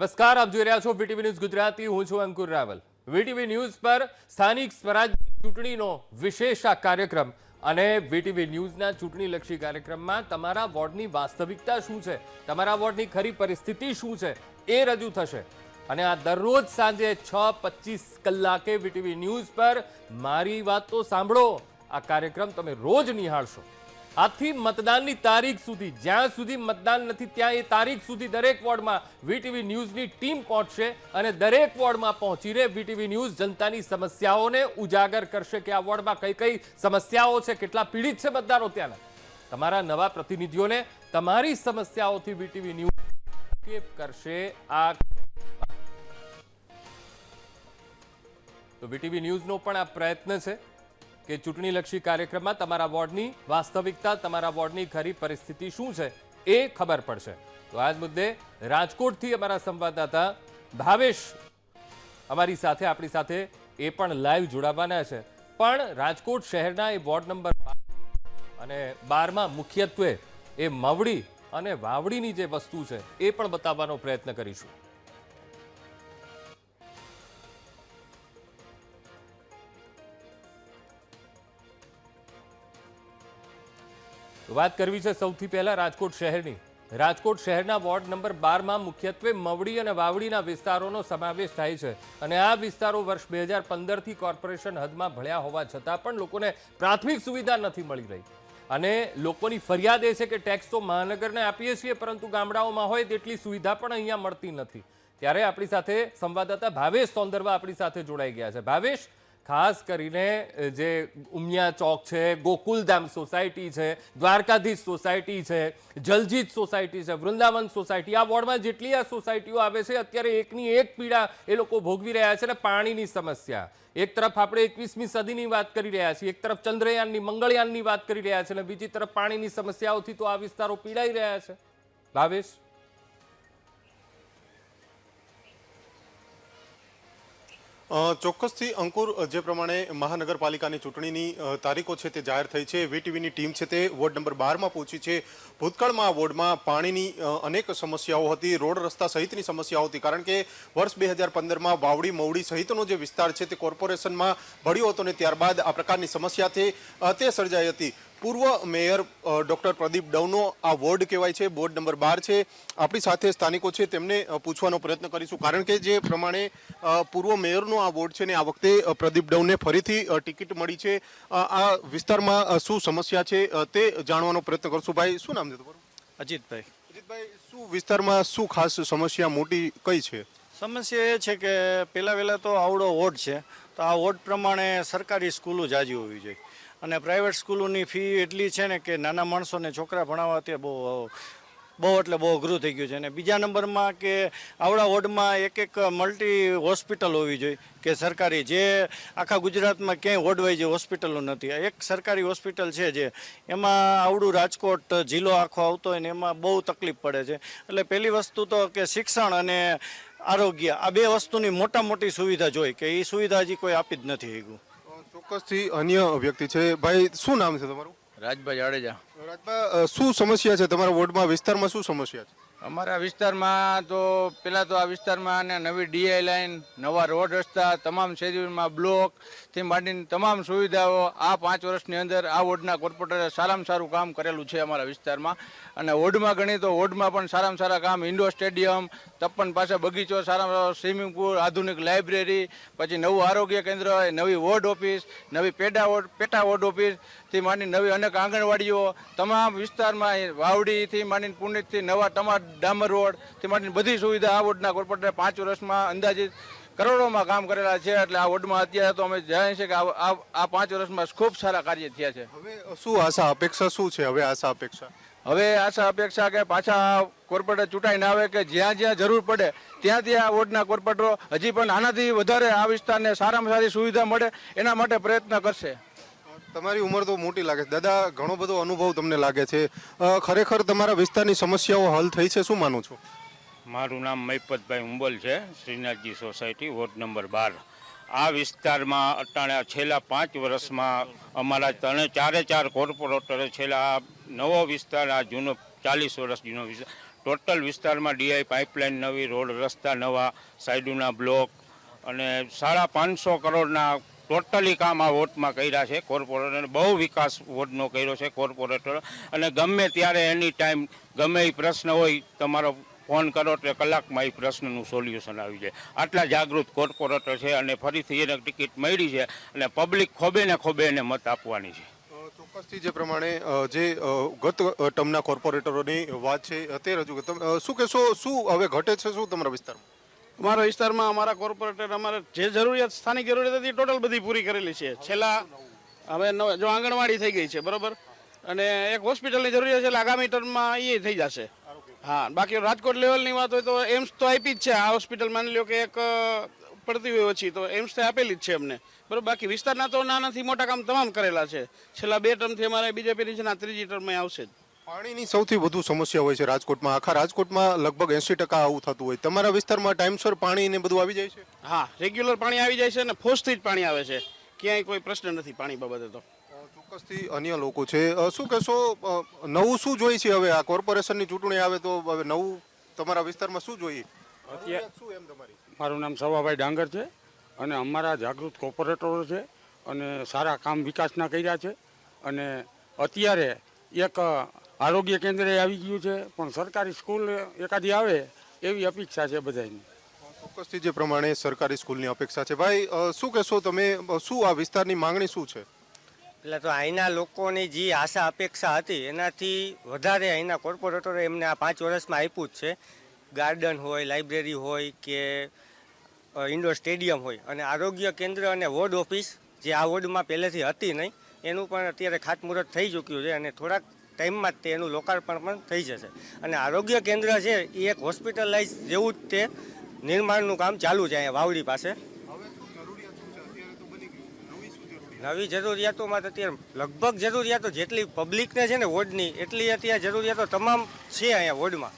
નમસ્કાર, આપ જોઈ રહ્યા છો વીટીવી ન્યૂઝ ગુજરાતી. હું છું અંકુર રાવલ. વીટીવી ન્યૂઝ પર સ્થાનિક સ્વરાજ્ય ચૂંટણીનો વિશેષ આ કાર્યક્રમ અને વીટીવી ન્યૂઝના ચૂંટણીલક્ષી કાર્યક્રમમાં તમારા વોર્ડની વાસ્તવિકતા શું છે, તમારા વોર્ડની ખરી પરિસ્થિતિ શું છે એ રજૂ થશે. અને આ દરરોજ સાંજે 6:25 કલાકે વીટીવી ન્યૂઝ પર મારી વાત તો સાંભળો આ કાર્યક્રમ તમે રોજ નિહાળશો. આજથી મતદાનની તારીખ સુધી, જ્યાં સુધી મતદાન નથી ત્યાં એ તારીખ સુધી દરેક વોર્ડમાં વીટીવી ન્યૂઝની ટીમ પહોંચશે અને દરેક વોર્ડમાં પહોંચીને વીટીવી ન્યૂઝ જનતાની સમસ્યાઓને ઉજાગર કરશે કે આ વોર્ડમાં કઈ કઈ સમસ્યાઓ છે, કેટલા પીડિત છે મતદારો ત્યાંના. તમારા નવા પ્રતિનિધિઓને તમારી સમસ્યાઓથી વીટીવી ન્યૂઝ વાકેફ કરશે. આ તો વીટીવી ન્યૂઝનો પણ આ પ્રયત્ન છે કે ચૂંટણીલક્ષી કાર્યક્રમમાં તમારા વોર્ડની વાસ્તવિકતા, તમારા વોર્ડની ખરી પરિસ્થિતિ શું છે એ ખબર પડશે. તો આ જ મુદ્દે રાજકોટથી અમારા સંવાદદાતા ભાવેશ અમારી સાથે, આપણી સાથે એ પણ લાઈવ જોડાવાના છે. પણ રાજકોટ શહેરના એ વોર્ડ નંબર 12 અને 12માં મુખ્યત્વે એ મવડી અને વાવડીની જે વસ્તુ છે એ પણ બતાવવાનો પ્રયત્ન કરીશું. વાત કરવી છે સૌથી પહેલા રાજકોટ શહેરની. રાજકોટ શહેરના વોર્ડ નંબર 12માં મુખ્યત્વે મવડી અને વાવડીના વિસ્તારોનો સમાવેશ થાય છે અને આ વિસ્તારો વર્ષ 2015થી કોર્પોરેશન હદમાં ભળ્યા હોવા છતાં પણ લોકોને પ્રાથમિક સુવિધા નથી મળી રહી. અને લોકોની ફરિયાદ એ છે કે ટેક્સ તો મહાનગરને આપીએ છીએ પરંતુ ગામડાઓમાં હોય તેટલી સુવિધા પણ અહીંયા મળતી નથી. ત્યારે આપણી સાથે સંવાદદાતા ભાવેશ સોંદરવા આપણી સાથે જોડાઈ ગયા છે. ભાવેશ, ખાસ કરીને જે ઉમિયા ચોક છે, ગોકુલધામ સોસાયટી છે, દ્વારકાધીશ સોસાયટી છે, જલજીત સોસાયટી છે, વૃંદાવન સોસાયટી, આ વોર્ડમાં જેટલી આ સોસાયટીઓ આવે છે અત્યારે એકની એક પીડા એ લોકો ભોગવી રહ્યા છે. ને પાણીની સમસ્યા, એક તરફ આપણે 21મી સદીની વાત કરી રહ્યા છીએ, એક તરફ ચંદ્રયાનની, મંગળયાનની વાત કરી રહ્યા છે અને બીજી તરફ પાણીની સમસ્યાઓથી તો આ વિસ્તારો પીડાઈ રહ્યા છે. ભાવેશ, ચોક્કસથી અંકુર, જે પ્રમાણે મહાનગરપાલિકાની ચૂંટણીની તારીખો છે તે જાહેર થઈ છે. વીટીવીની ટીમ છે તે વોર્ડ નંબર 12માં પહોંચી છે. ભૂતકાળમાં આ વોર્ડમાં પાણીની અનેક સમસ્યાઓ હતી, રોડ રસ્તા સહિતની સમસ્યાઓ હતી, કારણ કે વર્ષ 2015માં વાવડી મવડી સહિતનો જે વિસ્તાર છે તે કોર્પોરેશનમાં ભળ્યો હતો ને ત્યારબાદ આ પ્રકારની સમસ્યા તે સર્જાઈ હતી. પૂર્વ મેયર ડોક્ટર પ્રદીપ ડવનો આ વોર્ડ કહેવાય છે, વોર્ડ નંબર 12 છે. આપણી સાથે સ્થાનિકો છે તેમને પૂછવાનો પ્રયત્ન કરીશું, કારણ કે જે પ્રમાણે પૂર્વ મેયરનો આ વોર્ડ છે ને આ વખતે પ્રદીપ ડવને ફરીથી ટિકિટ મળી છે. આ વિસ્તારમાં શું સમસ્યા છે તે જાણવાનો પ્રયત્ન કરશું. ભાઈ, શું નામ છે તમારું? અજીતભાઈ. અજીતભાઈ, શું વિસ્તારમાં શું ખાસ સમસ્યા મોટી કઈ છે? સમસ્યા એ છે કે પહેલા તો આવડો વોર્ડ છે તો આ વોર્ડ પ્રમાણે સરકારી સ્કૂલો જાજી હોવી જોઈએ અને પ્રાઇવેટ સ્કૂલોની ફી એટલી છે ને કે નાના માણસોને છોકરા ભણાવવા તે બહુ અઘરું થઈ ગયું છે. અને બીજા નંબરમાં કે આવડા વોર્ડમાં એક મલ્ટી હોસ્પિટલ હોવી જોઈએ કે સરકારી, જે આખા ગુજરાતમાં ક્યાંય વોર્ડ વાઇઝ હોસ્પિટલો નથી. એક સરકારી હોસ્પિટલ છે જે એમાં આવડું રાજકોટ જિલ્લો આખો આવતો હોય ને એમાં બહુ તકલીફ પડે છે. એટલે પહેલી વસ્તુ તો કે શિક્ષણ અને આરોગ્ય, આ બે વસ્તુની મોટી સુવિધા જોઈએ કે એ સુવિધા હજી કોઈ આપી જ નથી. ચોક્કસથી અન્ય વ્યક્તિ છે. ભાઈ, શું નામ છે તમારું? રાજભાઈ જાડેજા. રાજભાઈ, શું સમસ્યા છે તમારા વોર્ડમાં, વિસ્તારમાં શું સમસ્યા છે? અમારા વિસ્તારમાં તો પહેલાં તો આ વિસ્તારમાં નવી ડીઆઈ લાઈન, નવા રોડ રસ્તા, તમામ શેરીમાં બ્લોકથી માંડીને તમામ સુવિધાઓ આ 5 વર્ષની અંદર આ વોર્ડના કોર્પોરેટરે સારામાં સારું કામ કરેલું છે અમારા વિસ્તારમાં. અને વોર્ડમાં ગણી તો વોર્ડમાં પણ સારામાં સારા કામ, ઇન્ડોર સ્ટેડિયમ, 53 પાસે બગીચો, સારામાં સારો સ્વિમિંગ પુલ, આધુનિક લાઇબ્રેરી, પછી નવું આરોગ્ય કેન્દ્ર, નવી વોર્ડ ઓફિસ, નવી પેટા વોર્ડ ઓફિસથી માંડીને નવી અનેક આંગણવાડીઓ, તમામ વિસ્તારમાં વાવડીથી માંડીને પુનિતથી નવા ડામર રોડથી માંડીને બધી સુવિધા આ વોર્ડના કોર્પોરેટરે 5 વર્ષમાં અંદાજિત કરોડોમાં કામ કરેલા છે. એટલે આ વોર્ડમાં અત્યારે તો અમે જાણીએ છીએ કે આ 5 વર્ષમાં ખૂબ સારા કાર્ય થયા છે. હવે શું આશા અપેક્ષા શું છે? હવે આશા અપેક્ષા કે પાછા કોર્પોરેટર ચૂંટાઈને આવે કે જ્યાં જરૂર પડે ત્યાં વોર્ડના કોર્પોરેટરો હજી પણ આનાથી વધારે આ વિસ્તારને સારામાં સારી સુવિધા મળે એના માટે પ્રયત્ન કરશે. તમારી ઉંમર તો મોટી લાગે છે દાદા, ઘણો બધો અનુભવ તમને લાગે છે. ખરેખર તમારા વિસ્તારની સમસ્યાઓ હલ થઈ છે, શું માનો છો? મારું નામ મહિપતભાઈ ઉંબલ છે, શ્રીનાથજી સોસાયટી, વોર્ડ નંબર 12. આ વિસ્તારમાં અટાણે છેલ્લા 5 વર્ષમાં અમારા 3 4 કોર્પોરેટરે છેલ્લા નવો વિસ્તાર, આ જૂનો 40 વર્ષ જૂનો વિસ્તાર ટોટલ વિસ્તારમાં ડીઆઈ પાઇપલાઇન નવી, રોડ રસ્તા નવા, સાઈડના બ્લોક અને 550 કરોડના ટોટલી કામ આ વોટમાં કર્યા છે કોર્પોરેટરે. બહુ વિકાસ વોટનો કર્યો છે કોર્પોરેટર. અને ગમે ત્યારે એની ટાઈમ ગમે એ પ્રશ્ન હોય તમારો ફોન કરો એટલે કલાકમાં એ પ્રશ્નનું સોલ્યુશન આવી જાય. આટલા જાગૃત કોર્પોરેટર છે અને ફરીથી એને ટિકિટ મળી છે અને પબ્લિક ખોબે ને ખોબે એને મત આપવાની છે. ચોક્કસથી જે પ્રમાણે જે ગત ટર્મના કોર્પોરેટરોની વાત છે તે રજૂ શું કહેશો, શું હવે ઘટે છે શું તમારા વિસ્તારમાં? અમારા વિસ્તારમાં અમારા કોર્પોરેટર અમારે જે જરૂરિયાત સ્થાનિક જરૂરિયાત હતી ટોટલ બધી પૂરી કરેલી છે. છેલ્લા હવે જો આંગણવાડી થઈ ગઈ છે બરોબર, અને એક હોસ્પિટલની જરૂરિયાત છે એટલે આગામી ટર્મમાં એ થઈ જશે. હા, બાકી રાજકોટ લેવલની વાત હોય તો એમ્સ તો આપી જ છે. આ હોસ્પિટલ માની લો કે એક પડતી હોય ઓછી તો એમ્સ તો આપેલી જ છે અમને બરોબર. બાકી વિસ્તારના તો નાનાથી મોટા કામ તમામ કરેલા છે. છેલ્લા 2 ટર્મથી અમારે બીજેપીની છે ને આ 3જી ટર્મ આવશે જ. પાણીની સૌથી વધુ સમસ્યા હોય છે રાજકોટમાં. આખા રાજકોટમાં લગભગ 80% આવું થતું હોય. તમારા વિસ્તારમાં ટાઈમસર પાણી ને બધું આવી જાય છે? હા, રેગ્યુલર પાણી આવી જાય છે અને ફોર્સથી જ પાણી આવે છે. ક્યાંય કોઈ પ્રશ્ન નથી પાણી બાબતે. તો ચોક્કસથી અન્ય લોકો છે. શું કહેશો, નવું શું જોઈએ છે હવે? આ કોર્પોરેશનની ચૂંટણી આવે તો હવે નવું તમારા વિસ્તારમાં શું જોઈએ? શું એમ તમારી? મારું નામ સવાભાઈ ડાંગર છે અને અમારા જાગૃત કોર્પોરેટરો છે અને સારા કામ વિકાસના કર્યા છે. અને અત્યારે એક આરોગ્ય કેન્દ્રે આવી ગયું છે, પણ સરકારી સ્કૂલ એકાદી આવે એવી અપેક્ષા છે બધાની. ચોક્કસથી જે પ્રમાણે સરકારી સ્કૂલની અપેક્ષા છે. ભાઈ, શું કહેશો તમે, શું આ વિસ્તારની માંગણી શું છે? એટલે તો અહીંના લોકોની જે આશા અપેક્ષા હતી એનાથી વધારે અહીંના કોર્પોરેટરે એમને આ 5 વર્ષમાં આપ્યું જ છે. ગાર્ડન હોય, લાઇબ્રેરી હોય કે ઇન્ડોર સ્ટેડિયમ હોય, અને આરોગ્ય કેન્દ્ર અને વોર્ડ ઓફિસ જે આ વોર્ડમાં પહેલેથી હતી નહીં એનું પણ અત્યારે ખાતમુહૂર્ત થઈ ચૂક્યું છે અને થોડાક ટાઈમમાં જ તે એનું લોકાર્પણ પણ થઈ જશે. અને આરોગ્ય કેન્દ્ર છે એ એક હોસ્પિટલાઇઝ જેવું જ તે નિર્માણનું કામ ચાલુ છે અહીંયા વાવડી પાસે. નવી જરૂરિયાતોમાં અત્યારે લગભગ જરૂરિયાતો જેટલી પબ્લિકને છે ને વોર્ડની એટલી અત્યારે જરૂરિયાતો તમામ છે અહીંયા વોર્ડમાં.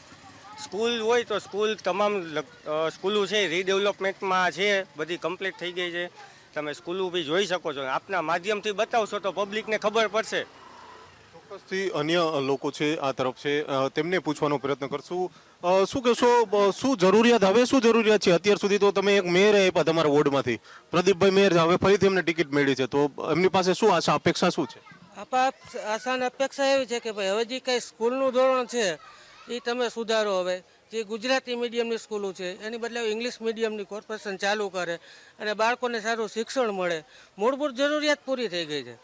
સ્કૂલ હોય તો સ્કૂલ તમામ સ્કૂલો છે રીડેવલપમેન્ટમાં છે, બધી કમ્પ્લીટ થઈ ગઈ છે. તમે સ્કૂલો બી જોઈ શકો છો. આપના માધ્યમથી બતાવશો તો પબ્લિકને ખબર પડશે. ચોક્કસથી અન્ય લોકો છે આ તરફ છે, તેમને પૂછવાનો પ્રયત્ન કરશું. શું કહેશો, શું જરૂરિયાત, હવે શું જરૂરિયાત છે? અત્યાર સુધી તો તમે એક મેયર આપ્યા તમારા વોર્ડમાંથી, પ્રદીપભાઈ મેયર, હવે ફરીથી એમને ટિકિટ મળી છે, તો એમની પાસે શું આશા અપેક્ષા શું છે? આસાન અપેક્ષા એવી છે કે ભાઈ હવે જે કંઈ સ્કૂલનું ધોરણ છે એ તમે સુધારો. હવે જે ગુજરાતી મીડિયમની સ્કૂલો છે એની બદલે ઇંગ્લિશ મીડિયમની કોર્પોરેશન ચાલુ કરે અને બાળકોને સારું શિક્ષણ મળે. મૂળભૂત જરૂરિયાત પૂરી થઈ ગઈ છે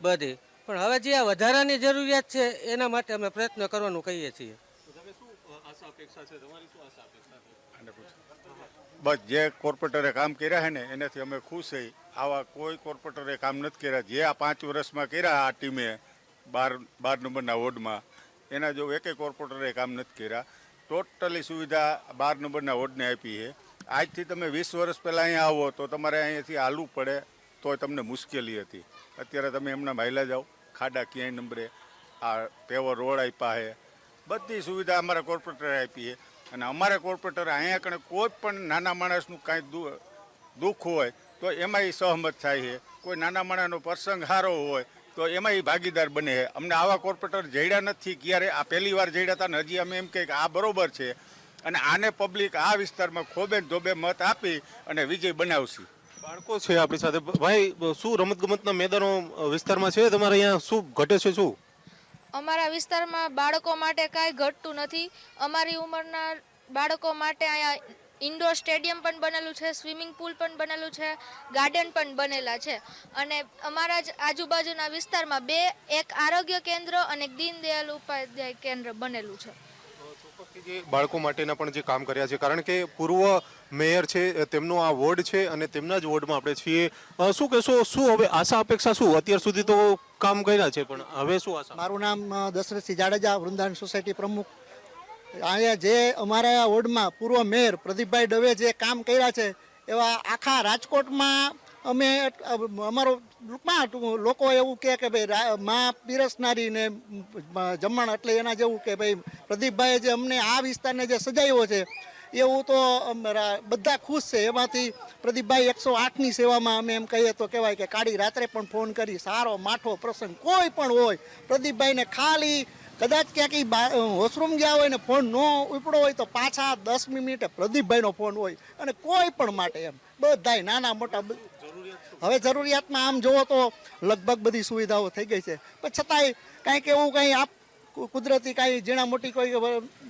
બધી, પણ હવે જે આ વધારાની જરૂરિયાત છે એના માટે અમે પ્રયત્ન કરવાનું કહીએ છીએ. બસ જે કોર્પોરેટરે કામ કર્યા છે ને એનાથી અમે ખુશ થઈ. આવા કોઈ કોર્પોરેટરે કામ નથી કર્યા જે આ 5 વર્ષમાં કર્યા આ ટીમે 12 નંબરના વોર્ડમાં. એના જો એકેય કોર્પોરેટરે કામ નથી કર્યા. ટોટલી સુવિધા 12 નંબરના વોર્ડને આપી છે. આજથી તમે 20 વર્ષ પહેલાં અહીંયા આવો તો તમારે અહીંયાથી હાલવું પડે તો તમને મુશ્કેલી હતી. અત્યારે તમે એમના માયલા જાઓ, ખાડા ક્યાંય નંબરે, આ પેવર રોડ આપ્યા છે, બધી સુવિધા અમારા કોર્પોરેટરે આપી છે. અને અમારા કોર્પોરેટર અહીંયા કણે કોઈ પણ નાના માણસનું કાંઈ દુઃખ હોય તો એમાં એ સહમત થાય છે. કોઈ નાના માણસનો પ્રસંગ સારો હોય તો એમાં એ ભાગીદાર બને છે. અમને આવા કોર્પોરેટર જડ્યા નથી ક્યારે, આ પહેલી વાર જડ્યા હતા ને હજી અમે એમ કહીએ કે આ બરોબર છે અને આને પબ્લિક આ વિસ્તારમાં ખોબે ધોબે મત આપી અને વિજય બનાવશે. બાળકો છે આપણી સાથે. ભાઈ, શું રમતગમતના મેદાનો વિસ્તારમાં છે તમારે અહીંયા? શું ઘટે છે? શું અમારા વિસ્તારમાં બાળકો માટે કાંઈ ઘટતું નથી. અમારી ઉંમરના બાળકો માટે અહીંયા ઇન્ડોર સ્ટેડિયમ પણ બનેલું છે, સ્વિમિંગ પુલ પણ બનેલું છે, ગાર્ડન પણ બનેલા છે. અને અમારા જ આજુબાજુના વિસ્તારમાં 2 એક આરોગ્ય કેન્દ્ર અને એક દીનદયાળ ઉપાધ્યાય કેન્દ્ર બનેલું છે. બાળકો માટેના પણ જે કામ કર્યા છે, કારણ કે પૂર્વ મેયર છે તેમનો આ વોર્ડ છે અને તેમના જ વોર્ડમાં આપણે છીએ. શું કહેશો, શું હવે આશા અપેક્ષા શું? અત્યાર સુધી તો કામ કર્યા છે, પણ હવે શું આશા? મારું નામ દશરથસિંહ જાડેજા, વૃંદાવન સોસાયટી પ્રમુખ. અહીંયા જે અમારા વોર્ડમાં પૂર્વ મેયર પ્રદીપભાઈ દવે જે કામ કર્યા છે એવા આખા રાજકોટમાં અમે અમારો લોકો એવું કહે કે ભાઈ માં પીરસનારી ને જમણ, એટલે એના જેવું કે ભાઈ પ્રદીપભાઈએ જે અમને આ વિસ્તારને જે સજાવ્યો છે એવું તો બધા ખુશ છે. એમાંથી પ્રદીપભાઈ 108ની સેવામાં અમે એમ કહીએ તો કહેવાય કે કાળી રાત્રે પણ ફોન કરી સારો માઠો પ્રસંગ કોઈ પણ હોય પ્રદીપભાઈને ખાલી કદાચ ક્યાંક વોશરૂમ ગયા હોય ને ફોન ન ઉપડો હોય તો પાછા 10 મિનિટે પ્રદીપભાઈનો ફોન હોય અને કોઈ પણ માટે એમ બધાય નાના મોટા હવે જરૂરિયાતમાં આમ જોવો તો લગભગ બધી સુવિધાઓ થઈ ગઈ છે પણ છતાંય કાંઈક એવું કંઈ કુદરતી કાંઈ ઝીણા મોટી કોઈ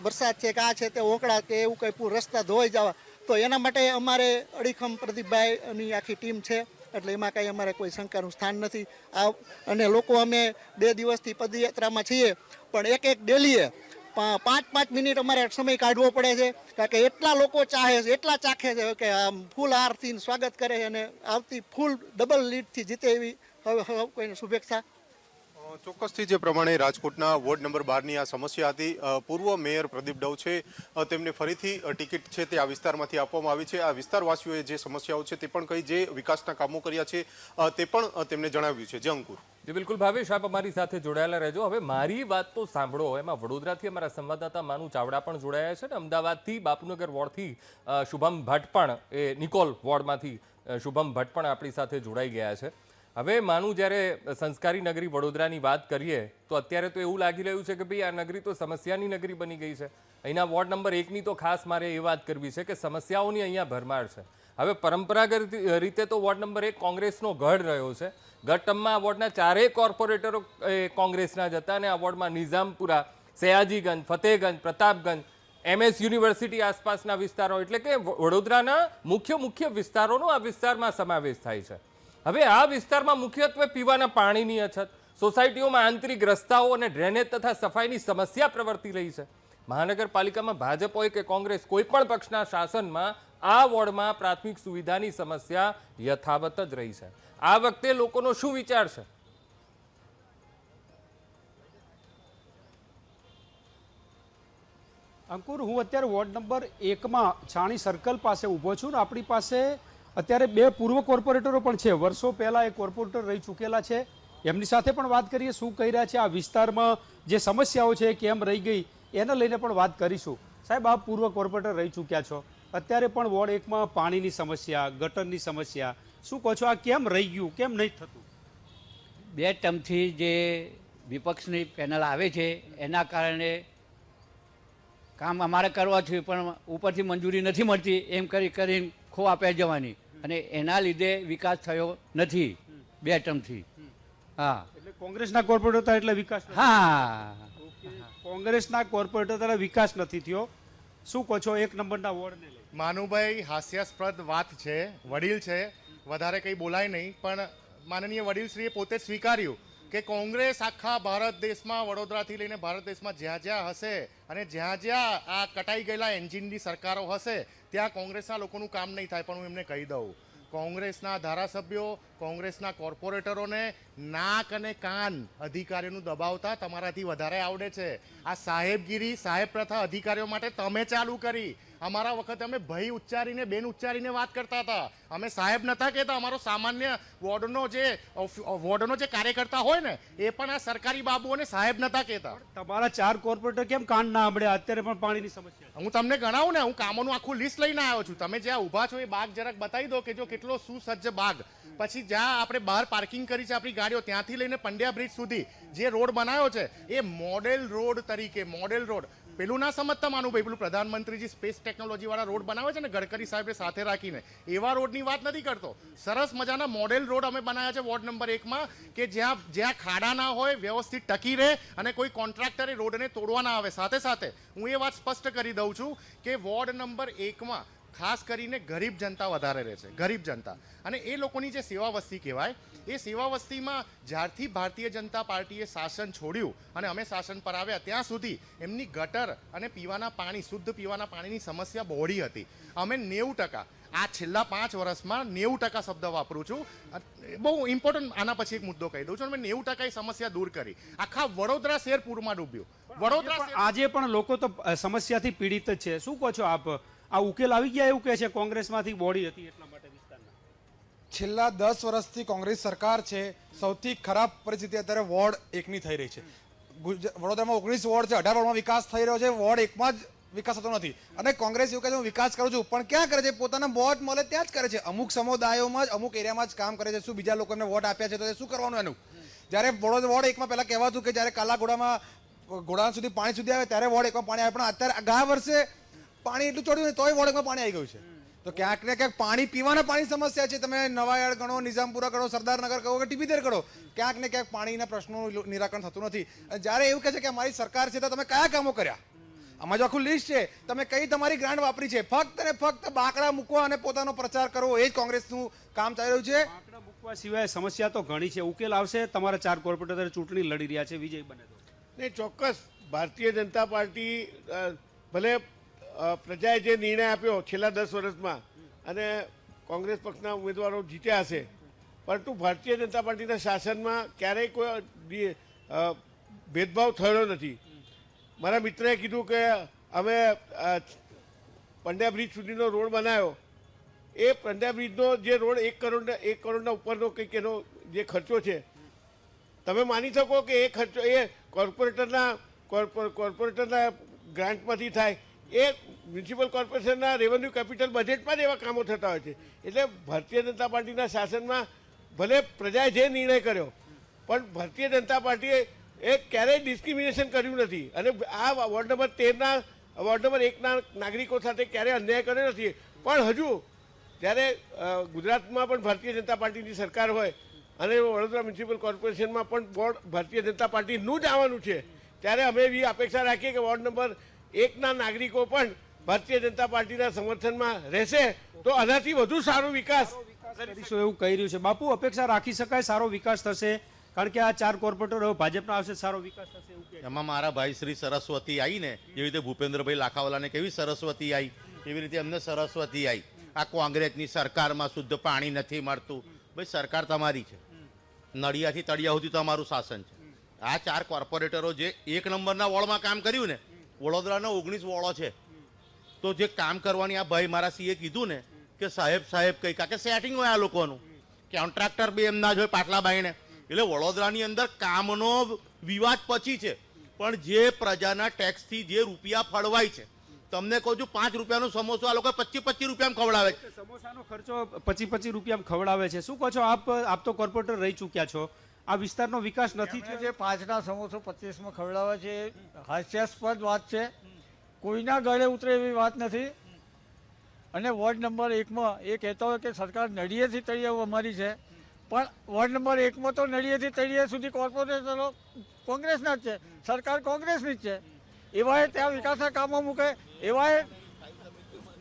વરસાદ છે કે આ છે તે ઓકળા કે એવું કંઈ રસ્તા ધોવાઈ જવા તો એના માટે અમારે અડીખમ પ્રદીપભાઈની આખી ટીમ છે એટલે એમાં કાંઈ અમારે કોઈ શંકાનું સ્થાન નથી. અને લોકો અમે 2 દિવસથી પદયાત્રામાં છીએ પણ એક ડેલીએ 5-5 મિનિટ અમારે સમય કાઢવો પડે છે કારણ કે એટલા લોકો ચાહે છે એટલા ચાખે છે કે આમ ફૂલ હારથી સ્વાગત કરે અને આવતી ફૂલ ડબલ લીડથી જીતે એવી હવે કોઈને શુભેચ્છા. ચોક્કસથી જે પ્રમાણે રાજકોટના વોર્ડ નંબર 12ની આ સમસ્યા હતી, પૂર્વ મેયર પ્રદીપ ડવ છે તેમને ફરીથી ટિકિટ છે તે આ વિસ્તારમાંથી આપવામાં આવી છે. આ વિસ્તારવાસીઓએ જે સમસ્યાઓ છે તે પણ કહી, જે વિકાસના કામો કર્યા છે તે પણ તેમને જણાવ્યું છે. જે અંકુર જી બિલકુલ ભાવેશ, આપ અમારી સાથે જોડાયેલા રહેજો. હવે મારી વાત તો સાંભળો, એમાં વડોદરાથી અમારા સંવાદદાતા માનુ ચાવડા પણ જોડાયા છે ને અમદાવાદથી બાપુનગર વોર્ડથી શુભમ ભટ્ટ પણ એ નિકોલ વોર્ડમાંથી શુભમ ભટ્ટ પણ આપણી સાથે જોડાઈ ગયા છે. હવે માનું જ્યારે સંસ્કારી નગરી વડોદરાની વાત કરીએ તો અત્યારે તો એવું લાગી રહ્યું છે કે ભાઈ આ નગરી તો સમસ્યાની નગરી બની ગઈ છે. અહીંના વોર્ડ નંબર 1ની તો ખાસ મારે એ વાત કરવી છે કે સમસ્યાઓની અહીંયા ભરમાર છે. હવે પરંપરાગત રીતે તો વોર્ડ નંબર 1 કોંગ્રેસનો ગઢ રહ્યો છે. ગત ટર્મમાં આ વોર્ડના 4 કોર્પોરેટરો કોંગ્રેસના જ હતા અને આ વોર્ડમાં નિઝામપુરા, સયાજીગંજ, ફતેહગંજ, પ્રતાપગંજ, MS યુનિવર્સિટી આસપાસના વિસ્તારો એટલે કે વડોદરાના મુખ્ય વિસ્તારોનો આ વિસ્તારમાં સમાવેશ થાય છે. હવે આ વિસ્તારમાં મુખ્યત્વે પીવાના પાણીની અછત, સોસાયટીઓમાં આંતરિક રસ્તાઓ અને ડ્રેનેજ તથા સફાઈની સમસ્યા પ્રવર્તી રહી છે. મહાનગરપાલિકામાં ભાજપ હોય કે કોંગ્રેસ, કોઈ પણ પક્ષના શાસનમાં આ વોર્ડમાં પ્રાથમિક સુવિધાની સમસ્યા યથાવત જ રહી છે. આ વખતે લોકોનો શું વિચાર છે? અંકુર, હું અત્યારે વોર્ડ નંબર 1માં છાણી સર્કલ પાસે ઊભો છું ને આપણી પાસે અત્યારે 2 પૂર્વ કોર્પોરેટરો પણ છે. વર્ષો પહેલા એ કોર્પોરેટર રહી ચૂકેલા છે. એમની સાથે પણ વાત કરીએ શું કહી રહ્યા છે, આ વિસ્તારમાં જે સમસ્યાઓ છે કેમ રહી ગઈ એને લઈને પણ વાત કરીશું. સાહેબ, આપ પૂર્વ કોર્પોરેટર રહી ચૂક્યા છો, અત્યારે પણ વોર્ડ 1માં પાણીની સમસ્યા, ગટરની સમસ્યા, શું કહો છો આ કેમ રહી ગયું, કેમ નહીં થતું? 2 ટર્મથી જે વિપક્ષની પેનલ આવે છે એના કારણે કામ અમારે કરવા છે પણ ઉપરથી મંજૂરી નથી મળતી, એમ કરીને ખો આપે જવાની અને એના લીધે વિકાસ થયો નથી 2 ટર્મથી. હા, એટલે કોંગ્રેસના કોર્પોરેટર હતા એટલે વિકાસ? હા, કોંગ્રેસના કોર્પોરેટર દ્વારા વિકાસ નથી થયો. શું કહો છો 1 નંબરના વોર્ડને લઈ? માનુભાઈ, હાસ્યાસ્પદ વાત છે, વડીલ છે, વધારે કંઈ બોલાય નહીં, પણ માનનીય વડીલશ્રીએ પોતે સ્વીકાર્યું કે કોંગ્રેસ આખા ભારત દેશમાં, વડોદરાથી લઈને ભારત દેશમાં જ્યાં જ્યાં હશે અને જ્યાં જ્યાં આ કટાઈ ગયેલા એન્જિનની સરકારો હશે ત્યાં કોંગ્રેસના લોકોનું કામ નહીં થાય. પણ હું એમને કહી દઉં, કોંગ્રેસના ધારાસભ્યો, કોંગ્રેસના કોર્પોરેટરોને નાક અને કાન અધિકારીઓનું દબાવતા તમારાથી વધારે આવડે છે. આ સાહેબગીરી, સાહેબ પ્રથા અધિકારીઓ માટે તમે ચાલુ કરી. અમારા વખતે અમે ભાઈ ઉચ્ચારીને, બેન ઉચ્ચારીને વાત કરતા હતા. અમે સાહેબ નતા કહેતા. અમારો સામાન્ય વોર્ડનો જે કાર્યકર્તા હોય ને એ પણ આ સરકારી બાબુઓને સાહેબ નતા કહેતા. તમારા 4 કોર્પોરેટર કેમ કાન ના સાંભળ્યા? અત્યારે પણ પાણીની સમસ્યા. હું તમને ગણાવું ને, હું કામોનું આખું લિસ્ટ લઈને આવ્યો છું. તમે જ્યાં ઊભા છો એ બાગ જરાક બતાવી દો કે જો કેટલો સુસજ્જ બાગ. પછી જ્યાં આપણે બહાર પાર્કિંગ કરી છે આપણી ગાડીઓ, ત્યાંથી લઈને પંડ્યા બ્રિજ સુધી જે રોડ બનાવ્યો છે એ મોડેલ રોડ તરીકે, મોડેલ રોડ. પેલું ના સમજતા માનુભાઈ, પેલું પ્રધાનમંત્રીજી સ્પેસ ટેકનોલોજી વાળા રોડ બનાવે છે ને ગડકરી સાહેબે સાથે રાખીને, એવા રોડની વાત નથી કરતો. સરસ મજાના મોડેલ રોડ અમે બનાવ્યા છે વોર્ડ નંબર 1માં કે જ્યાં ખાડા ના હોય, વ્યવસ્થિત ટકી રહે અને કોઈ કોન્ટ્રાક્ટરે રોડને તોડવા ના આવે. સાથે સાથે હું એ વાત સ્પષ્ટ કરી દઉં છું કે વોર્ડ નંબર 1માં ખાસ કરીને ગરીબ જનતા વધારે રહે છે, ગરીબ જનતા. અને એ લોકોની જે સેવા વસ્તી કહેવાય, એ સેવા વસ્તીમાં જ્યારથી ભારતીય જનતા પાર્ટીએ શાસન છોડ્યું અને અમે શાસન પર આવ્યા ત્યાં સુધી એમની ગટર અને પીવાના પાણી, શુદ્ધ પીવાના પાણીની સમસ્યા બહોળી હતી. અમે 90%, આ છેલ્લા 5 વર્ષમાં 90% શબ્દ વાપરું છું, બહુ ઇમ્પોર્ટન્ટ. આના પછી એક મુદ્દો કહી દઉં છું. અમે 90% એ સમસ્યા દૂર કરી. આખા વડોદરા શહેર પૂરમાં ડૂબ્યું. વડોદરા આજે પણ લોકો તો સમસ્યાથી પીડિત જ છે. શું કહો છો આપ? આ ઉકેલ આવી ગયા એવું કહે છે કોંગ્રેસમાંથી બોડી હતી એટલા માટે વિસ્તારના? છેલ્લા 10 વર્ષથી કોંગ્રેસ સરકાર છે. સૌથી ખરાબ પરિસ્થિતિ અત્યારે વોર્ડ 1ની થઈ રહી છે. વડોદરામાં 19 વોર્ડ છે, 18 વોર્ડમાં વિકાસ થઈ રહ્યો છે, વોર્ડ 1માં જ વિકાસ થતો નથી. અને કોંગ્રેસ એવું કહે છે હું વિકાસ કરું છું, પણ ક્યાં કરે છે? પોતાના વોટ મળે ત્યાં જ કરે છે. અમુક સમુદાયોમાં જ, અમુક એરિયામાં જ કામ કરે છે. શું બીજા લોકોને વોટ આપ્યા છે તો શું કરવાનું એનું? જ્યારે વોર્ડ 1માં પહેલા કહેવાતું કે જ્યારે કાલાઘોડામાં ઘોડાણ સુધી પાણી સુધી આવે ત્યારે વોર્ડ એકમાં પાણી આવે, પણ અત્યારે ગયા વર્ષે પાણી એટલું ચડ્યું ને તોય વોર્ડ એકમાં પાણી આવી ગયું છે. તો ક્યાંક ને ક્યાંક પાણી પીવાના પાણી સમસ્યા છે. તમે નવાયાર્ડ ગણો, નિઝામપુરા ગણો, સરદારનગર કહો કે ટીબીદેર ગણો, ક્યાંક ને ક્યાંક પાણીના પ્રશ્નોનું નિરાકરણ થતું નથી. અને જ્યારે એવું કહે છે કે અમારી સરકાર છે તો તમે કયા કામો કર્યા, આમાં જો આખું લિસ્ટ છે, તમે કઈ તમારી ગ્રાન્ટ વાપરી છે, ફક્ત ને ફક્ત બાકડા મૂકવા અને પોતાનો પ્રચાર કરવો, એ જ કોંગ્રેસનું કામ ચાલી રહ્યું છે. બાકડા મૂકવા સિવાય સમસ્યા તો ઘણી છે. ઉકેલ આવશે. તમારા 4 કોર્પોરેટર ચૂંટણી લડી રહ્યા છે, વિજય બને તો નહીં, ચોક્કસ ભારતીય જનતા પાર્ટી ભલે પ્રજાએ જે નિર્ણય આપ્યો છેલ્લા 10 વર્ષમાં અને કોંગ્રેસ પક્ષના ઉમેદવારો જીત્યા હશે, પરંતુ ભારતીય જનતા પાર્ટીના શાસનમાં ક્યારેય કોઈ ભેદભાવ થયો નથી. મારા મિત્રએ કીધું કે અમે પંડ્યા બ્રિજ સુધીનો રોડ બનાવ્યો, એ પંડ્યા બ્રિજનો જે રોડ 1 કરોડના ઉપરનો કંઈક એનો જે ખર્ચો છે, તમે માની શકો કે એ ખર્ચો એ કોર્પોરેટરના ગ્રાન્ટમાંથી થાય, એ મ્યુનિસિપલ કોર્પોરેશનના રેવન્યુ કેપિટલ બજેટમાં જ એવા કામો થતા હોય છે. એટલે ભારતીય જનતા પાર્ટીના શાસનમાં ભલે પ્રજાએ જે નિર્ણય કર્યો, પણ ભારતીય જનતા પાર્ટીએ એ ક્યારેય ડિસ્ક્રિમિનેશન કર્યું નથી અને આ વોર્ડ નંબર 1ના નાગરિકો સાથે ક્યારેય અન્યાય કર્યો નથી. પણ હજુ જ્યારે ગુજરાતમાં પણ ભારતીય જનતા પાર્ટીની સરકાર હોય અને વડોદરા મ્યુનિસિપલ કોર્પોરેશનમાં પણ બોર્ડ ભારતીય જનતા પાર્ટીનું જ આવવાનું છે, ત્યારે અમે એવી અપેક્ષા રાખીએ કે વોર્ડ નંબર 1ના નાગરિકો પણ ભારતીય જનતા પાર્ટીના સમર્થનમાં રહેશે તો આનાથી વધુ સારો વિકાસ કરીશું એવું કહી રહ્યું છે. બાપુ, અપેક્ષા રાખી શકાય સારો વિકાસ થશે? કારણ કે આ 4 કોર્પોરેટર ભાજપના આવશે, સારો વિકાસ થશે એવું કે એમાં મારા ભાઈ શ્રી સરસ્વતી આવી ને, જેવી રીતે ભૂપેન્દ્રભાઈ લાખાવાલાને કેવી સરસ્વતી આવી, એવી રીતે અમને સરસ્વતી આવી. આ કોંગ્રેસની સરકારમાં શુદ્ધ પાણી નથી મળતું. ભાઈ, સરકાર તમારી છે, નડિયાથી તળિયા સુધી તમારું શાસન છે. આ 4 કોર્પોરેટરો જે 1 નંબરના વોર્ડમાં કામ કર્યું ને, વડોદરાના 19 વોર્ડો છે, તો જે કામ કરવાની આ ભાઈ મારા સીએ કીધું ને કે સાહેબ કઈ કાકે સેટિંગ હોય આ લોકોનું, કોન્ટ્રાક્ટર બી એમના જ હોય પાટલાભાઈને. એટલે વડોદરાની અંદર કામનો વિવાદ પછી છે, પણ જે પ્રજાના ટેક્સથી જે રૂપિયા ફળવાય છે, તમને કહું છું 5 રૂપિયાનો સમોસો આ લોકો 25 રૂપિયામાં ખવડાવે છે. સમોસાનો ખર્ચો 25 રૂપિયામાં ખવડાવે છે. શું કહો છો આપ તો કોર્પોરેટર રહી ચૂક્યા છો, આ વિસ્તારનો વિકાસ નથી થયો? જે 5ના સમોસો 25માં ખવડાવે છે હાસ્યાસ્પદ વાત છે. કોઈના ગળે ઉતરે એવી વાત નથી. અને વોર્ડ નંબર 1માં એ કહેતા હોય કે સરકાર નડિયેથી તળિયે અમારી છે, પણ વોર્ડ નંબર 1માં તો નડિયેથી તળિયે સુધી કોર્પોરેટરો કોંગ્રેસના જ છે, સરકાર કોંગ્રેસની જ છે. એવાએ ત્યાં વિકાસના કામો મૂકે, એવાએ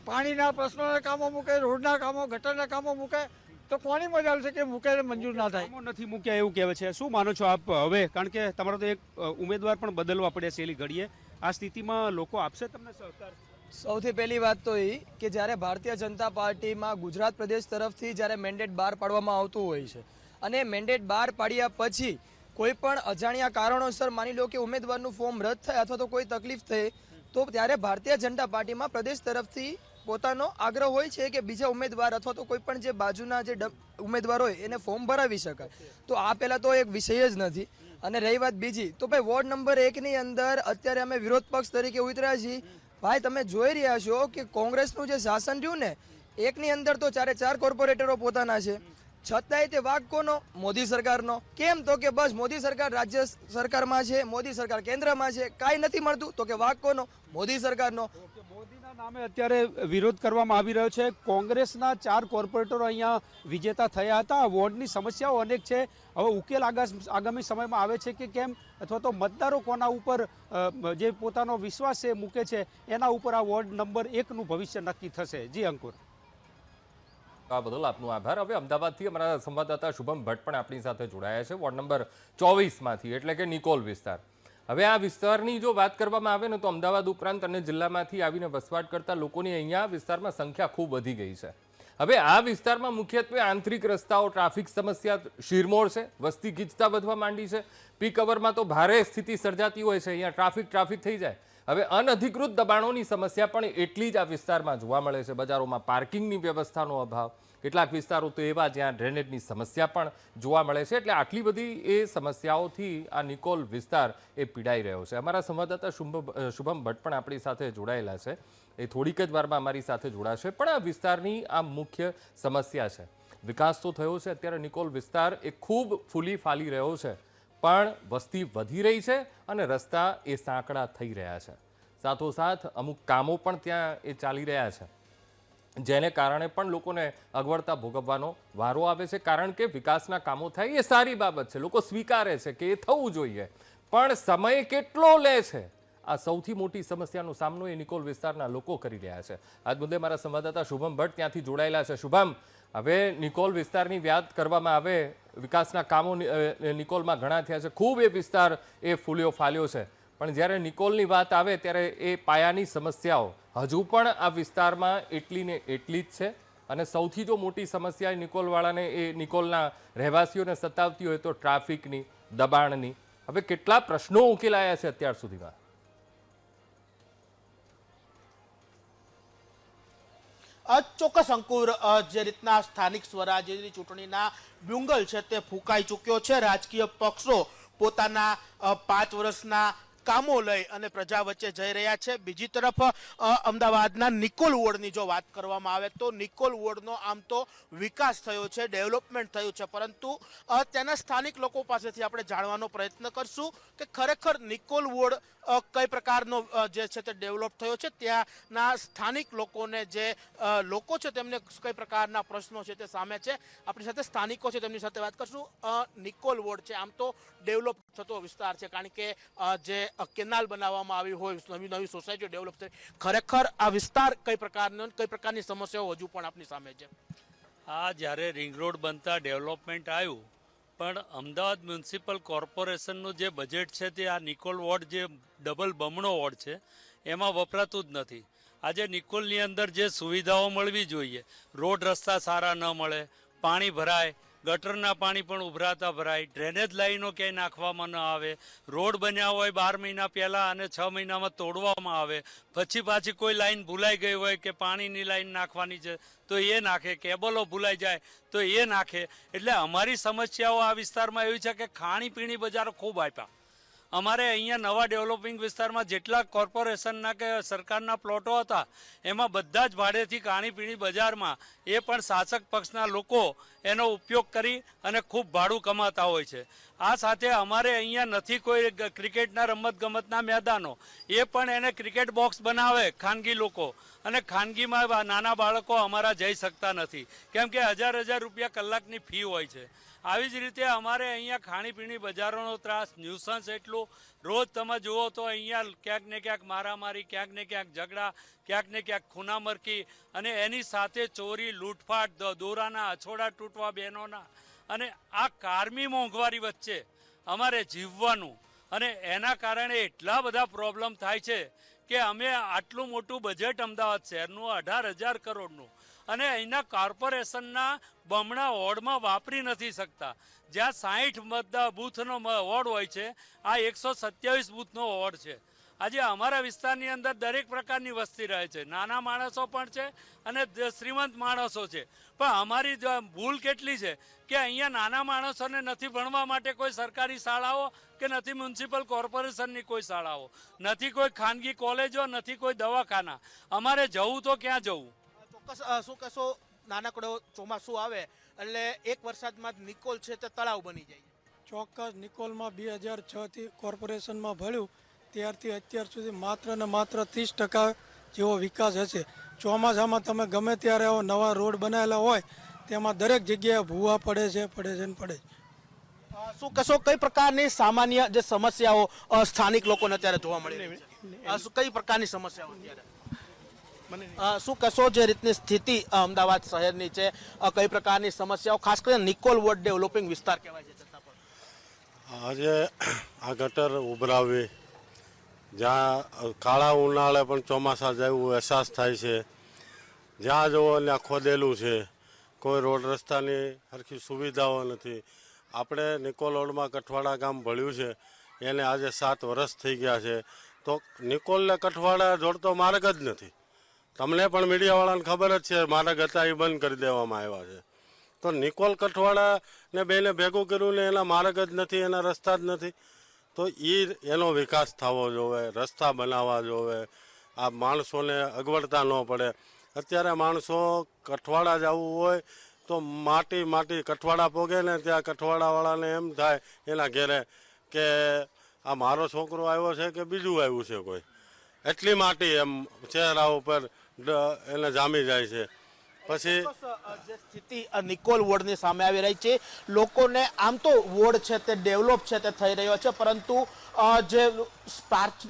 પાણીના પ્રશ્નોના કામો મૂકે, રોડના કામો, ગટરના કામો મૂકે, તો કોની મજા આવશે કે મૂકે મંજૂર ના થાય? કામો નથી મૂક્યા એવું કહેવાય છે. શું માનો છો આપ હવે? કારણ કે તમારો તો એક ઉમેદવાર પણ બદલવા પડ્યા છે એલી ઘડીએ. આ સ્થિતિમાં લોકો આપશે તમને સહકાર? સૌથી પહેલી વાત તો એ કે જ્યારે ભારતીય જનતા પાર્ટીમાં ગુજરાત પ્રદેશ તરફથી જ્યારે મેન્ડેટ બહાર પાડવામાં આવતું હોય છે અને મેન્ડેટ બહાર પાડ્યા પછી કોઈ પણ અજાણ્યા કારણોસર માની લો કે ઉમેદવારનું ફોર્મ રદ થાય અથવા તો કોઈ તકલીફ થાય, તો ત્યારે ભારતીય જનતા પાર્ટીમાં પ્રદેશ તરફથી પોતાનો આગ્રહ હોય છે કે બીજા ઉમેદવાર અથવા તો કોઈ પણ જે બાજુના જે ઉમેદવાર હોય એને ફોર્મ ભરાવી શકાય. તો આ પહેલાં તો એક વિષય જ નથી. અને રહી વાત બીજી, તો ભાઈ વોર્ડ નંબર 1ની અંદર અત્યારે અમે વિરોધ પક્ષ તરીકે ઉતર્યા છીએ. ભાઈ, તમે જોઈ રહ્યા છો કે કોંગ્રેસનું જે શાસન રહ્યું ને, 1ની અંદર તો 4 કોર્પોરેટરો પોતાના છે, છતાંય તે વાક કોનો? મોદી સરકારનો. કેમ? તો કે બસ મોદી સરકાર રાજ્ય સરકારમાં છે, મોદી સરકાર કેન્દ્રમાં છે, કાંઈ નથી મળતું, તો કે વાક કોનો? મોદી સરકારનો. મોદીના નામે અત્યારે વિરોધ કરવામાં આવી રહ્યો છે. કોંગ્રેસના 4 કોર્પોરેટરો અહીંયા વિજેતા થયા હતા. આ વોર્ડની સમસ્યાઓ અનેક છે. હવે ઉકેલ આગામી સમયમાં આવે છે કે કેમ, અથવા તો મતદારો કોના ઉપર જે પોતાનો વિશ્વાસ છે મૂકે છે એના ઉપર આ વોર્ડ નંબર 1નું ભવિષ્ય નક્કી થશે. જી અંકુર, આ બદલ આપનો આભાર. હવે અમદાવાદથી અમારા સંવાદદાતા શુભમ ભટ્ટ પણ આપણી સાથે જોડાયા છે, વોર્ડ નંબર 24માંથી, એટલે કે નિકોલ વિસ્તાર. હવે આ વિસ્તારની જો વાત કરવામાં આવે ને, તો અમદાવાદ ઉપરાંત અને જિલ્લામાંથી આવીને વસવાટ કરતા લોકોની અહીંયા વિસ્તારમાં સંખ્યા ખૂબ વધી ગઈ છે. હવે આ વિસ્તારમાં મુખ્યત્વે આંતરિક રસ્તાઓ, ટ્રાફિક સમસ્યા શિરમોર છે, વસ્તી ગીચતા વધવા માંડી છે. પીક અવરમાં તો ભારે સ્થિતિ સર્જાતી હોય છે, અહીંયા ટ્રાફિક થઈ જાય. હવે અનધિકૃત દબાણોની સમસ્યા પણ એટલી જ આ વિસ્તારમાં જોવા મળે છે. બજારોમાં પાર્કિંગની વ્યવસ્થાનો અભાવ, કેટલાક વિસ્તારો તો એવા જ્યાં ડ્રેનેજની સમસ્યા પણ જોવા મળે છે. એટલે આટલી બધી એ સમસ્યાઓથી આ નિકોલ વિસ્તાર એ પીડાઈ રહ્યો છે. અમારા સંવાદદાતા શુભમ ભટ્ટ પણ આપણી સાથે જોડાયેલા છે, એ થોડીક જ વારમાં અમારી સાથે જોડાશે. પણ આ વિસ્તારની આ મુખ્ય સમસ્યા છે. વિકાસ તો થયો છે, અત્યારે નિકોલ વિસ્તાર એ ખૂબ ફૂલી ફાલી રહ્યો છે, પણ વસ્તી વધી રહી છે અને રસ્તા એ સાંકડા થઈ રહ્યા છે. સાથોસાથ અમુક કામો પણ ત્યાં એ ચાલી રહ્યા છે, જેને કારણે પણ લોકોને અગવડતા ભોગવવાનો વારો આવે છે. કારણ કે વિકાસના કામો થાય એ સારી બાબત છે, લોકો સ્વીકારે છે કે એ થવું જોઈએ, પણ સમય કેટલો લે છે, આ સૌથી મોટી સમસ્યાનો સામનો એ નિકોલ વિસ્તારના લોકો કરી રહ્યા છે. આજ મુદ્દે મારા સંવાદદાતા શુભમ ભટ્ટ ત્યાંથી જોડાયેલા છે. શુભમ, હવે નિકોલ વિસ્તારની વાત કરવામાં આવે, વિકાસના કામો નિકોલમાં ઘણા થયા છે, ખૂબ એ વિસ્તાર એ ફૂલ્યો ફાલ્યો છે, પણ જ્યારે નિકોલની વાત આવે ત્યારે એ પાયાની સમસ્યાઓ હજુ પણ આ વિસ્તારમાં એટલી ને એટલી જ છે. અને સૌથી જો મોટી સમસ્યા નિકોલવાળાને એ નિકોલના રહેવાસીઓને સતાવતી હોય તો ટ્રાફિકની, દબાણની. હવે કેટલા પ્રશ્નો ઉકેલાયા છે અત્યાર સુધીમાં? ચોક્કસ અંકુર, જે રીતના સ્થાનિક સ્વરાજ્યની ચૂંટણીના બ્યુંગલ છે તે ફૂંકાઈ ચૂક્યો છે. રાજકીય પક્ષો પોતાના 5 વર્ષના કામો લઈ અને પ્રજા વચ્ચે જઈ રહ્યા છે. બીજી તરફ અમદાવાદના નિકોલ વોર્ડની જો વાત કરવામાં આવે તો નિકોલ વોર્ડનો આમ તો વિકાસ થયો છે, ડેવલપમેન્ટ થયું છે, પરંતુ ત્યાંના સ્થાનિક લોકો પાસેથી આપણે જાણવાનો પ્રયત્ન કરશું કે ખરેખર નિકોલ વોર્ડ કઈ પ્રકારનો જે છે તે ડેવલપ થયો છે, ત્યાંના સ્થાનિક લોકોને જે લોકો છે તેમને કઈ પ્રકારના પ્રશ્નો છે તે સામે છે. આપણી સાથે સ્થાનિકો છે તેમની સાથે વાત કરશું. નિકોલ વોર્ડ છે આમ તો ડેવલપ થતો વિસ્તાર છે, કારણ કે જે કેનાલ બનાવવામાં આવી હોય, નવી સોસાયટીઓ ડેવલપ થઈ, ખરેખર આ વિસ્તાર કઈ પ્રકારની સમસ્યાઓ હજુ પણ આપની સામે છે? આ જ્યારે રિંગ રોડ બનતા ડેવલપમેન્ટ આવ્યું, પણ અમદાવાદ મ્યુનિસિપલ કોર્પોરેશનનું જે બજેટ છે તે આ નિકોલ વોર્ડ જે ડબલ બમણો વોર્ડ છે એમાં વપરાતું જ નથી. આજે નિકોલની અંદર જે સુવિધાઓ મળવી જોઈએ, રોડ રસ્તા સારા ન મળે, પાણી ભરાય, ગટરના પાણી પણ ઉભરાતા ભરાય, ડ્રેનેજ લાઈનો ક્યાંય નાખવામાં ન આવે, રોડ બન્યા હોય 12 મહિના પહેલાં અને 6 મહિનામાં તોડવામાં આવે, પછી પાછી કોઈ લાઈન ભૂલાઈ ગઈ હોય કે પાણીની લાઈન નાખવાની છે તો એ નાખે, કેબલો ભૂલાઈ જાય તો એ નાખે. એટલે અમારી સમસ્યાઓ આ વિસ્તારમાં એવી છે કે ખાણીપીણી બજારો ખૂબ આપ્યા. અમારે અહીંયા નવા ડેવલપિંગ વિસ્તારમાં જેટલા કોર્પોરેશનના કે સરકારના પ્લોટો હતા એમાં બધા જ ભાડેથી ખાણીપીણી બજારમાં એ પણ શાસક પક્ષના લોકો એનો ઉપયોગ કરી અને ખૂબ ભાડું કમાતા હોય છે. આ સાથે અમારે અહીંયા નથી કોઈ ક્રિકેટના રમતગમતના મેદાનો, એ પણ એને ક્રિકેટ બોક્સ બનાવે ખાનગી લોકો, અને ખાનગીમાં નાના બાળકો અમારા જઈ શકતા નથી કેમ કે 1000 રૂપિયા કલાકની ફી હોય છે. આવી જ રીતે અમારે અહીંયા ખાણીપીણી બજારોનો ત્રાસ, ન્યુસન્સ એટલું. રોજ તમે જુઓ તો અહીંયા ક્યાંક ને ક્યાંક મારામારી, ક્યાંક ને ક્યાંક ઝઘડા, ક્યાંક ને ક્યાંક ખૂનામરકી, અને એની સાથે ચોરી, લૂંટફાટ, દોરાના અછોડા તૂટવા બહેનોના, અને આ કારમી મોંઘવારી વચ્ચે અમારે જીવવાનું, અને એના કારણે એટલા બધા પ્રોબ્લેમ થાય છે કે અમે આટલું મોટું બજેટ અમદાવાદ શહેરનું 18,000 કરોડનું, અને અહીંના કોર્પોરેશનના બમણા વોર્ડમાં વાપરી નથી શકતા. જ્યાં 60 બૂથનો વોર્ડ હોય છે, આ 127 બૂથનો વોર્ડ છે. આજે અમારા વિસ્તારની અંદર દરેક પ્રકારની વસ્તી રહે છે, નાના માણસો પણ છે અને શ્રીમંત માણસો છે, પણ અમારી ભૂલ કેટલી છે કે અહીંયા નાના માણસોને નથી ભણવા માટે કોઈ સરકારી શાળાઓ, કે નથી મ્યુનિસિપલ કોર્પોરેશનની કોઈ શાળાઓ, નથી કોઈ ખાનગી કોલેજો, નથી કોઈ દવાખાના. અમારે જવું તો ક્યાં જવું? ચોક્કસ શું કહેશો, નાનકડો ચોમાસું આવે એટલે એક વરસાદમાં નિકોલ છે તે તળાવ બની જાય? ચોક્કસ. નિકોલમાં 2006થી કોર્પોરેશનમાં ભળ્યું ત્યારથી અત્યાર સુધી માત્ર ને માત્ર 30% જેવો વિકાસ હશે. ચોમાસામાં તમે ગમે ત્યારે આવો, નવા રોડ બનાવેલા હોય તેમાં દરેક જગ્યાએ ભૂવા પડે છે. શું કહેશો, કઈ પ્રકારની સામાન્ય જે સમસ્યાઓ સ્થાનિક લોકોને અત્યારે જોવા મળી રહી છે? કઈ પ્રકારની સમસ્યાઓ અત્યારે શું કહેશો, જે રીતની સ્થિતિ અમદાવાદ શહેરની છે, કઈ પ્રકારની સમસ્યાઓ, ખાસ કરીને નિકોલ વોર્ડ ડેવલપિંગ વિસ્તાર કહેવાય છે છતાં પણ? આજે આ ગટર ઉભરાવી, જ્યાં કાળા ઉનાળે પણ ચોમાસા જેવું અહેસાસ થાય છે, જ્યાં જુઓ ત્યાં ખોદેલું છે, કોઈ રોડ રસ્તાની સરખી સુવિધાઓ નથી. આપણે નિકોલ રોડમાં કઠવાડા ગામ ભળ્યું છે, એને આજે 7 વર્ષ થઈ ગયા છે, તો નિકોલને કઠવાડા જોડતો માર્ગ જ નથી. તમને પણ મીડિયાવાળાને ખબર જ છે, માર્ગ હતા એ બંધ કરી દેવામાં આવ્યા છે. તો નિકોલ કઠવાડાને બેને ભેગું કર્યું ને એના માર્ગ જ નથી, એના રસ્તા જ નથી. તો એનો વિકાસ થવો જોવે, રસ્તા બનાવવા જોવે, આ માણસોને અગવડતા ન પડે. અત્યારે માણસો કઠવાડા જવું હોય તો માટી કઠવાડા પોગે ને ત્યાં કઠવાડાવાળાને એમ થાય એના ઘેરે કે આ મારો છોકરો આવ્યો છે કે બીજું આવ્યું છે કોઈ, એટલી માટી એમ ચહેરા ઉપર એને જામી જાય છે. પછી જે સ્થિતિ નિકોલ વોર્ડની સામે આવી રહી છે, લોકોને આમ તો વોર્ડ છે તે ડેવલપ છે તે થઈ રહ્યો છે, પરંતુ જે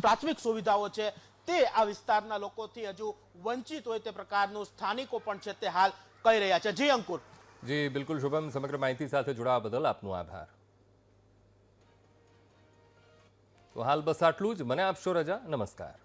પ્રાથમિક સુવિધાઓ છે તે આ વિસ્તારના લોકોથી હજુ વંચિત હોય તે પ્રકારનું સ્થાનિકો પણ છે તે હાલ કહી રહ્યા છે. જી અંકુર. જી બિલકુલ શુભમ, સમગ્ર માહિતી સાથે જોડાવા બદલ આપનો આભાર. તો હાલ બસ આટલું જ. મને આપશો રજા. નમસ્કાર.